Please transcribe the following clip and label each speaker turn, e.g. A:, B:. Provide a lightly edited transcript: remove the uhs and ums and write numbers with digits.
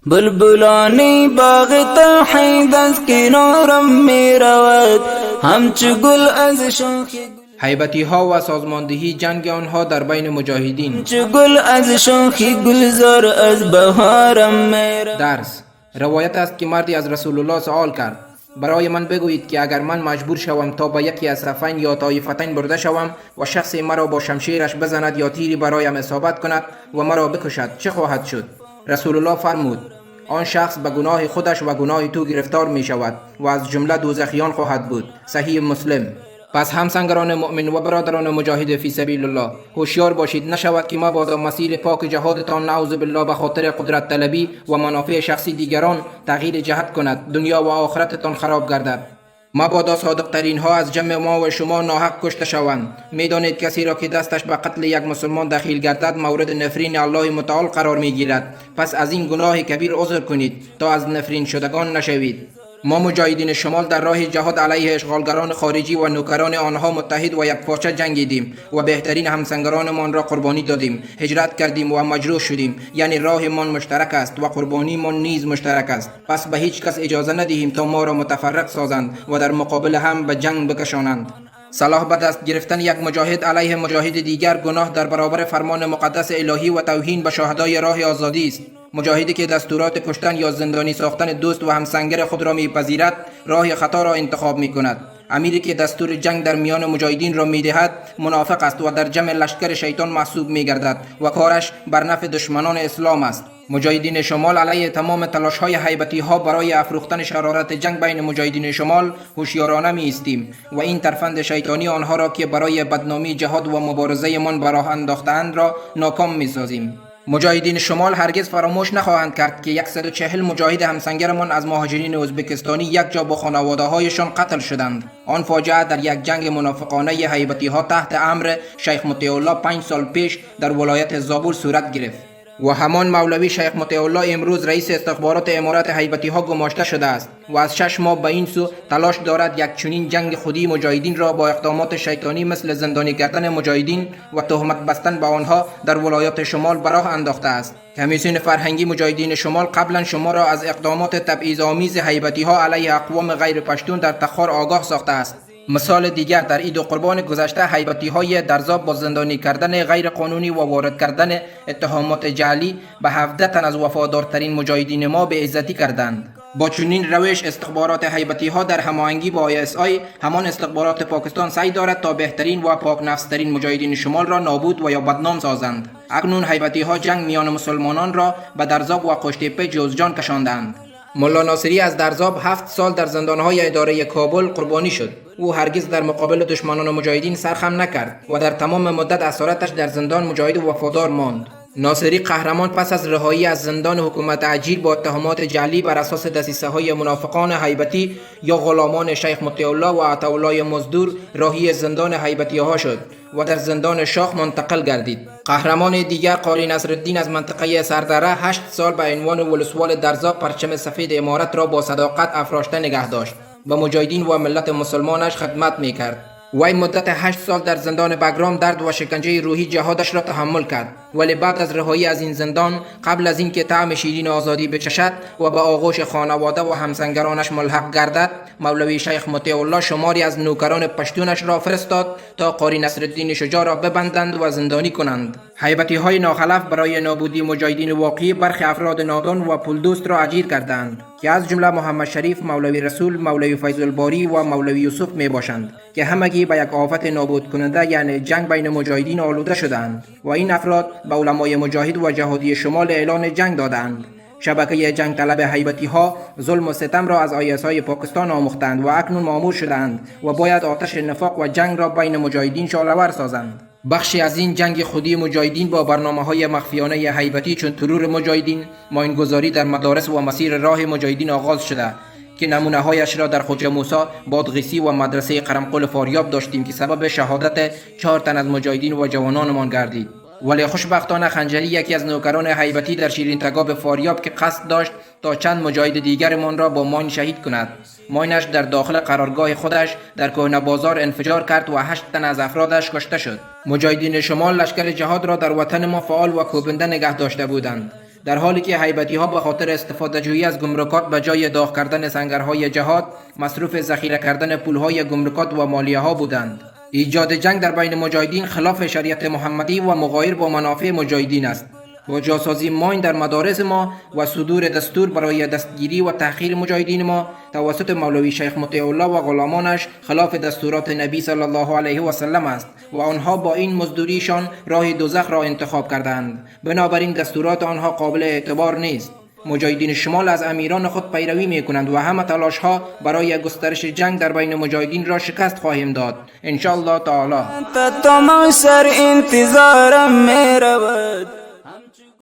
A: بلبلانی باغ توحید از کنارم می رود همچو گل از شاخ
B: هیبتی ها و سازماندهی جنگ آنها در بین مجاهدین.
A: همچو گل از شاخ گلزار از بهارم می رود.
B: درس روایت است که مردی از رسول الله سوال کرد برای من بگویید که اگر من مجبور شوم تا به یکی از صفین یا طایفتین برده شوم و شخصی مرا با شمشیرش بزند یا تیری برایم اصابت کند و مرا بکشد چه خواهد شد؟ رسول الله فرمود آن شخص به گناه خودش و گناه تو گرفتار می شود و از جمله دوزخیان خواهد بود. صحیح مسلم. پس همسنگران مؤمن و برادران مجاهد فی سبیل الله هوشیار باشید نشود که مبادا مسیر پاک جهادتان نعوذ بالله به خاطر قدرت طلبی و منافع شخصی دیگران تغییر جهت کند دنیا و آخرتتان خراب گردد. مبادا صادق ترین ها از جمع ما و شما ناحق کشته شوند. میدانید کسی را که دستش به قتل یک مسلمان دخیل گردد مورد نفرین الله متعال قرار می گیرد. پس از این گناه کبیر عذر کنید تا از نفرین شدگان نشوید. ما مجاهدین شمال در راه جهاد علیه اشغالگران خارجی و نوکران آنها متحد و یکپارچه جنگیدیم و بهترین همسنگرانمان را قربانی دادیم. هجرت کردیم و مجروح شدیم، یعنی راهمان مشترک است و قربانیمان نیز مشترک است. پس به هیچ کس اجازه ندهیم تا ما را متفرق سازند و در مقابل هم به جنگ بکشانند. صلاح به دست گرفتن یک مجاهد علیه مجاهد دیگر گناه در برابر فرمان مقدس الهی و توهین به شهدای راه آزادی است. مجاهدی که دستورات کشتن یا زندانی ساختن دوست و همسنگر خود را میپذیرد راه خطا را انتخاب میکند. امیری که دستور جنگ در میان مجاهدین را میدهد منافق است و در جمع لشکر شیطان محسوب میگردد و کارش بر نفع دشمنان اسلام است. مجاهدین شمال علیه تمام تلاش های هیبتی ها برای افروختن شرارت جنگ بین مجاهدین شمال هوشیارانه می ایستیم و این ترفند شیطانی آنها را که برای بدنامی جهاد و مبارزه من به راه انداختند را ناکام می سازیم. مجاهدین شمال هرگز فراموش نخواهند کرد که 140 مجاهد همسنگرمان از مهاجرین ازبکستانی یک جا با خانواده هایشان قتل شدند. آن فاجعه در یک جنگ منافقانه هیبتی ها تحت امر شیخ مطیع الله 5 سال پیش در ولایت زابل صورت گرفت و همان مولوی شیخ مطیع الله امروز رئیس استخبارات امارات هیبتی ها گماشته شده است و از 6 ماه به این سو تلاش دارد یک چنین جنگ خودی مجاهدین را با اقدامات شیطانی مثل زندانی کردن مجاهدین و تهمت بستن به آنها در ولایات شمال به راه انداخته است. کمیسیون فرهنگی مجاهدین شمال قبلا شما را از اقدامات تبعیض‌آمیز هیبتی ها علیه اقوام غیر پشتون در تخار آگاه ساخته است. مثال دیگر در عید و قربان گذشته هیبتی های درزاب با زندانی کردن غیر قانونی و وارد کردن اتهامات جعلی به 17 تن از وفادارترین مجاهدین ما به عزتی کردند. با چنین روش استخبارات هیبتی ها در هماهنگی با ISI همان استخبارات پاکستان سعی دارد تا بهترین و پاک نفس‌ترین مجاهدین شمال را نابود و یا بدنام سازند. اکنون هیبتی ها جنگ میان مسلمانان را به درزاب و قشتیپه جوزجان کشاندند. ملا ناصری از درزاب 7 سال در زندانهای اداره کابل قربانی شد. او هرگز در مقابل دشمنان مجاهدین سرخم نکرد و در تمام مدت اسارتش در زندان مجاهد و وفادار ماند. ناصری قهرمان پس از رهایی از زندان حکومت عجیل با اتهامات جعلی بر اساس دسیسه های منافقان هیبتی یا غلامان شیخ مطیع الله و عطاالله مزدور راهی زندان هیبتی ها شد و در زندان شاخ منتقل گردید. قهرمان دیگر قاری نصرالدین از منطقه سردره 8 سال به عنوان ولسوال درزاب پرچم سفید امارت را با صداقت افراشته نگه داشت و مجاهدین و ملت مسلمانش خدمت میکرد. وی مدت 8 سال در زندان بگرام درد و شکنجه روحی جهادش را تحمل کرد، ولی بعد از رهایی از این زندان قبل از اینکه طعم شیرین آزادی بچشد و به آغوش خانواده و همسنگرانش ملحق گردد مولوی شیخ مطیع الله شماری از نوکران پشتونش را فرستاد تا قاری نصرالدین شجاع را ببندند و زندانی کنند. هیبتی های ناخلف برای نابودی مجاهدین واقعی برخی افراد نادان و پولدوست را اجیر کردند که از جمله محمد شریف، مولوی رسول، مولوی فیض الباری و مولوی یوسف می باشند که همگی به یک آفت نابود کننده یعنی جنگ بین مجاهدین آلوده شدند و این افراد به علمای مجاهد و جهادی شمال اعلان جنگ دادند. شبکه جنگ طلب هیبتی ها ظلم و ستم را از ISI پاکستان آموختند و اکنون مأمور شدند و باید آتش نفاق و جنگ را بین مجاهدین شعله‌ور سازند. بخشی از این جنگ خودی مجاهدین با برنامه‌های مخفیانه هیبتی چون ترور مجاهدین، ماینگذاری در مدارس و مسیر راه مجاهدین آغاز شده که نمونه‌هایش را در خوجه موسی، بادغیسی و مدرسه قرمقل فاریاب داشتیم که سبب شهادت 4 تن از مجاهدین و جوانانمان گردید. ولی خوشبختانه خنجری یکی از نوکران هیبتی در شیرین تگاب فاریاب که قصد داشت تا چند مجاهد دیگرمان را با ماین شهید کند، ماینش در داخل قرارگاه خودش در کهنه بازار انفجار کرد و 8 تن از افرادش کشته شد. مجاهدین شمال لشکر جهاد را در وطن ما فعال و کوبنده نگه داشته بودند. در حالی که هیبتی ها به خاطر استفاده جویی از گمرکات به جای داغ کردن سنگرهای جهاد مصروف ذخیره کردن پولهای گمرکات و مالیه ها بودند. ایجاد جنگ در بین مجاهدین خلاف شریعت محمدی و مغایر با منافع مجاهدین است و جاسازی ماین در مدارس ما و صدور دستور برای دستگیری و تحقیر مجاهدین ما توسط مولوی شیخ مطیع الله و غلامانش خلاف دستورات نبی صلی الله علیه و سلم است و آنها با این مزدوریشان راه دوزخ را انتخاب کردند. بنابراین دستورات آنها قابل اعتبار نیست. مجاهدین شمال از امیران خود پیروی می کنند و همه تلاش ها برای گسترش جنگ در بین مجاهدین را شکست خواهیم داد ان شاء الله تعالی.
A: تمام سر انتظارم می رود